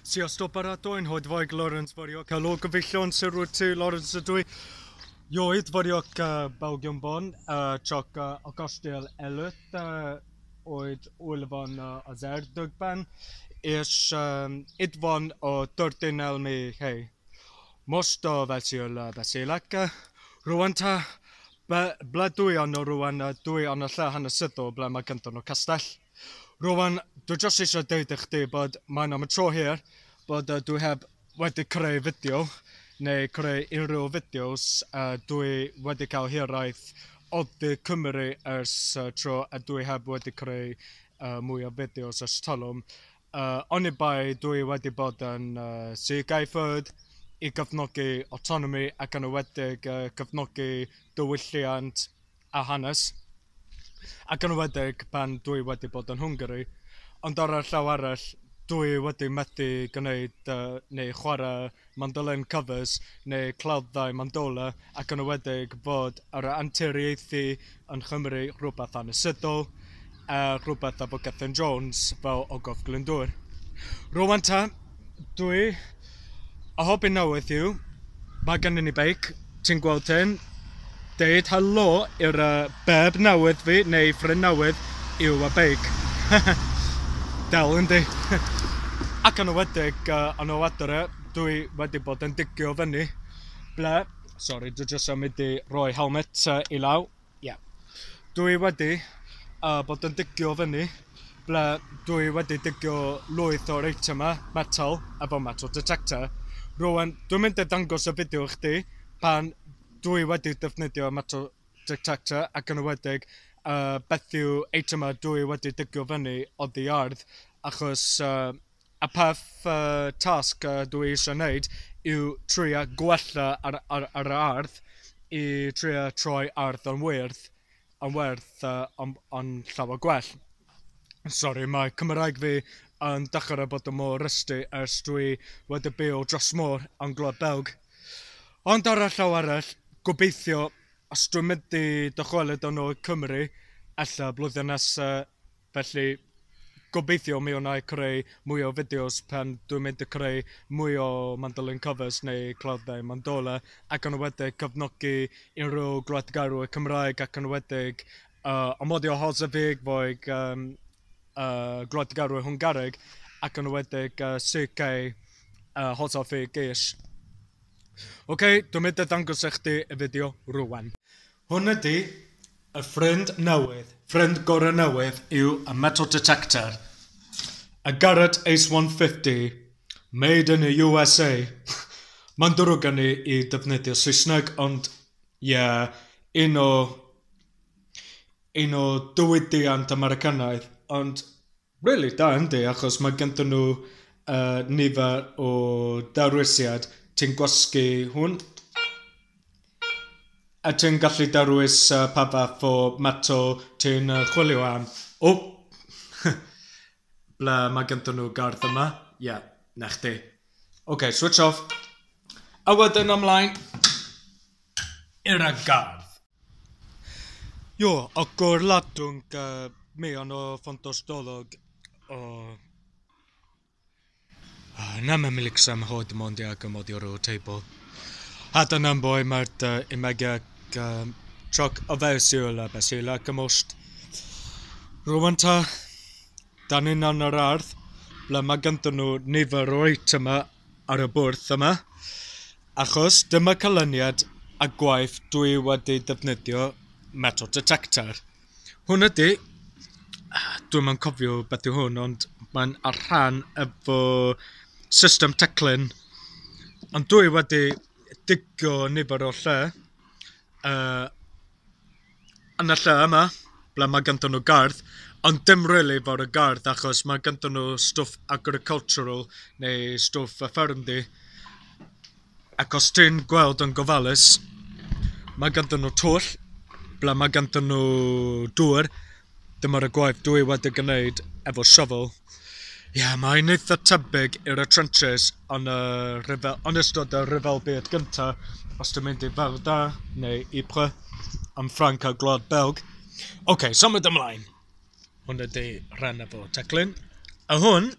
Si stop ar atoen hoed foig Lawrence vario cael o gyfeillion sy'n rwyt ti Lawrence y dwi. Ioed vario Belgium bon, choc agostil elut oed ulfon a zerdug ban. Is idfon o 13 elmi hei. Most o fesiol fesilak. Rwan ta bla dwy anno rwan dwy anno lle hanesyddol ble mae gynton o castell. Rwan, dwi just eisiau deud i chdi bod mae'n am y tro hir bod dwi heb wedi creu fideo neu creu unrhyw fideos dwi wedi cael hiraeth oddi Cymru ers tro a dwi heb wedi creu mwy o fideos ers talwm. Oni bai dwi wedi bod yn Sir-Gaethod i gyfnogi autonomi ac yn ywedig gyfnogi diwylliant a hanes. Ac yn ywedig pan dwi wedi bod yn Hwngari. Ond ar y llaw arall, dwi wedi methu gwneud neu chwarae mandolin covers neu clawddau mandola ac yn ywedig bod ar y anturiaethu yn Chymru rhywbeth hanesyddol a rhywbeth efo Gethin Jones fel ogof Glyndŵr. Rwan ta, dwi a hobi newydd yw, mae gen i ni beic, ti'n gweld hyn, deud helo i'r beb newydd fi, neu ffrind newydd, yw y beic. Del yndi. Ac yn ywedig yn o adre, dwi wedi bod yn digio fyny. Ble, sorry, dwi jyst yn mynd i roi helmet i law. Yeah. Dwi wedi bod yn digio fyny. Ble, dwi wedi digio lwyth o'r eitema metal efo metal detector. Rwan, dwi'n mynd i dangos y fideo i chdi pan dwi wedi defnyddio metal detector ac yn ywedig beth yw eitema dwi wedi digio fyny oddi ardd achos y peth tasg dwi eisiau gwneud yw trio gwella ar yr ardd i trio troi ardd yn werth yn llawer gwell. Sorry, mae Cymraeg fi yn dechrau bod yn mor rusty ers dwi wedi byw dros môr yn Gwlad Belg. Ond ar y llaw arall, gobeithio, os dwi'n mynd i dychwelyd yn ôl Cymru, alla blwyddyn nesaf, felly gobeithio mi o'na i creu mwy o fideos pan dwi'n mynd i creu mwy o mandolin covers neu clawddau mandola ac yn ywedig cyfnogi unrhyw gwladgarwyr Cymraeg ac yn ywedig amodio hosafig foig gwladgarwyr Hwngarieg ac yn ywedig syrcau hosafig geish. Okay, dwi'n mynd i ddangos i chdi y fideo rwan. Hwn ydi y ffrind newydd, ffrind gorau newydd yw y metal detector. A Garrett Ace 150, made in the USA. Mae'n drwg gan i defnyddio Saesneg, ond un o diwydiant Americanaidd, ond really da yndi, achos mae gynddyn nhw nifer o darwisiad. Ti'n gwasgu hwn a ti'n gallu darwis pa fath o metal ti'n chwilio am. Ble mae gynddyn nhw gardd yma? Na chdi. Okay, switch off. A wedyn ymlaen i'r gardd. O gwrladwng mi o'n o ffontos dolog o Nam milik sam hod mondi ag modi o'r table. Hata nam boi mart imega choc o feisiol a besila gymost. Rwan ta, dan ni'n an yr ardd, ble mae gynddyn nhw nifer o eitema ar y bwrdd yma, achos dyma canlyniad a gwaith dwi wedi defnyddio metal detector. Hwn ydi, dwi'n ma'n cofio beth yw hwn, ond mae'n ar rhan efo system teclyn, ond dwi wedi digio nifer o lle yn y lle yma, ble mae gynddyn nhw gardd, ond dim really fawr y gardd achos mae gynddyn nhw stwff agricultural neu stwff ffermdy. Ac os ti'n gweld yn gofalus, mae gynddyn nhw twll, ble mae gynddyn nhw dŵr, dyma'r y gwaith dwi wedi gwneud efo shovel. Mae'n eitha tebyg i'r trenches yn ystod y rhyfel byd gynta, os dwi'n mynd i Ferda neu Ypres yn Ffranc a Gwlad Belg. Okay, symud ymlaen. Hwn ydi rhan efo teclyn. A hwn,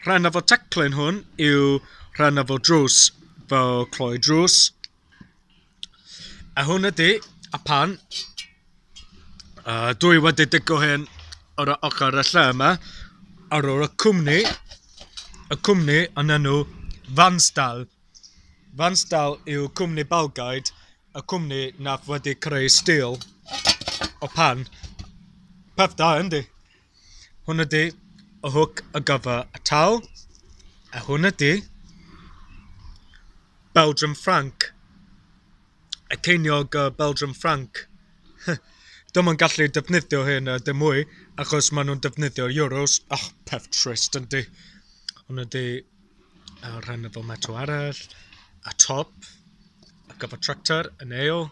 rhan efo teclyn hwn yw rhan efo drws, fel cloi drws. A hwn ydy a pan. Dwi wedi digo hyn o'r ochr y lle yma ar ôl y cwmni yn enw Fansdal. Fansdal yw cwmni Balgaid, y cwmni nath wedi creu steel o pan. Peth da, yndi? Hwn ydy y hwc ar gyfer y tal, a hwn ydy Belgium franc. Y ceiniog Belgium franc. Dyma'n gallu defnyddio hyn dim mwy, achos maen nhw'n defnyddio euros. Peth trist, yndi. Hwn ydy rhan efo metal arall, a top, a gyfer tractor, yn eil.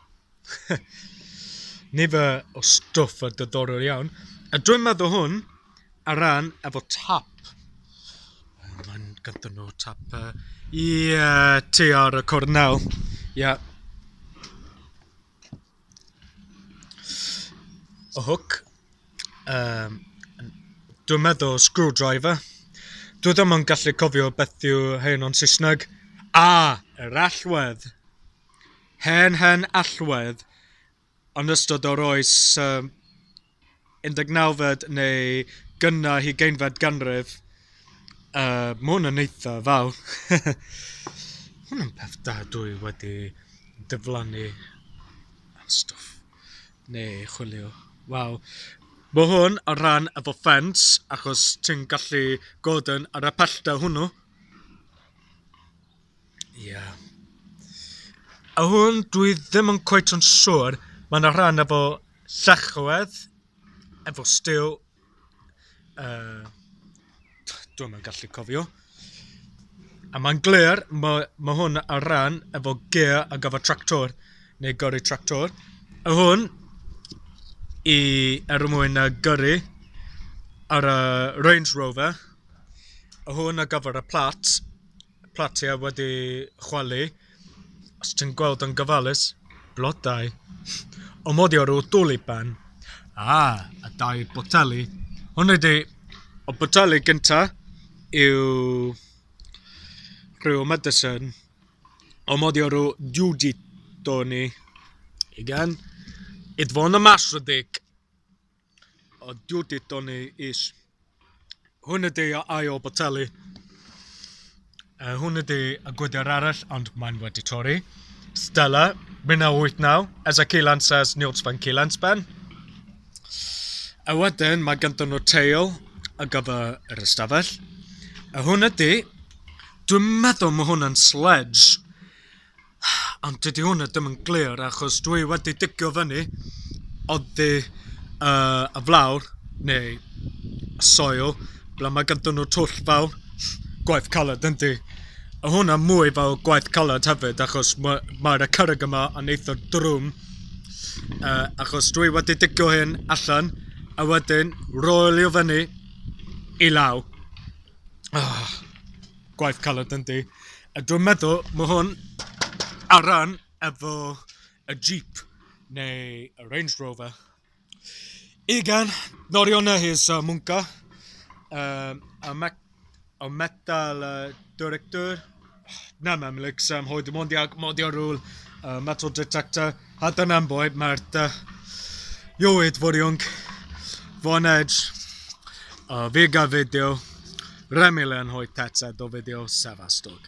Nifer o stwff a diddorol iawn. A dwi'n meddwl hwn ar ran efo tap. Mae'n gyda nhw tap, tu ar y cornel. O hook. Dwi'n meddwl screwdriver. Dwi ddim yn gallu cofio beth yw hyn o'n Saesneg. Yr allwedd. Hen allwedd. Yn ystod o'r oes 19fed neu gynna 20fed ganrif. Mae hwn yn eitha fawr. Hwn yn peth da dwi wedi diflannu stwff. Neu chwilio. Waw. Mae hwn ar ran efo ffens, achos ti'n gallu godyn ar y pellter hwnnw. A hwn dwi ddim yn cweit yn siŵr. Mae'n ar ran efo llechwedd, efo steel. Dwi'n yn gallu cofio. A mae'n glir, mae hwn ar ran efo gear ar gyfer tractor, neu gyrru tractor. A hwn er mwyn gyrru ar y Range Rover. A hwn ar gyfer y plat. Platiau wedi chwalu. Os ti'n gweld yn gyfalus, blodau. O modi o'r dwliban. A dau boteli. Hwn ydy, o boteli gynta yw rhyw medicine. O modi o'r diwdi doni. Igen. Idfon y masrydig. O diwdi doni is. Hwn ydy ail boteli. Hwn ydy y gwydr arall, ond mae'n wedi torri. Stella, 1989, as a Keelan says, Niels van Keelanspen. A wedyn, mae ganddyn nhw teil ar gyfer yr ystafell. A hwn ydy, dwi'n meddwl mae hwn yn sledge. Ond dydy hwnna ddim yn glir, achos dwi wedi digio fyny oddi y flawr, neu y soil, ble mae ganddyn nhw twll fawr. Gwaith caled, yndi. A hwnna mwy fel gwaith caled hefyd, achos mae'r cyrreg yma yn eitha drwm. Achos dwi wedi digio hyn allan, a wedyn rolio fyny i law. Gwaith caled, yndi. A dwi'n meddwl mae hwn ar ran efo y Jeep neu y Range Rover. Igen, noriona his munka. O metal director. Na memlik sam hoed modi ar ôl metal detector. Hadan am boi mae'r ywyd foriwng. Von edge. Figa fideo. Remilen hoed tetsa do fideo sefastog.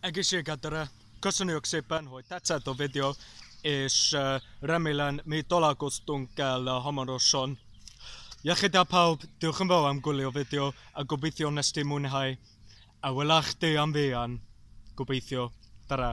Ag eisiau gadra, cosyn i'w gsepan hoi tatsad o fideo is ramilan mi dolagos dwi'n gael homor o Sion. Iechyd a pawb, diolch yn fawr am gwylio fideo a gobeithio nes ti mwynhau. A welach di am fi an, gobeithio. Tara.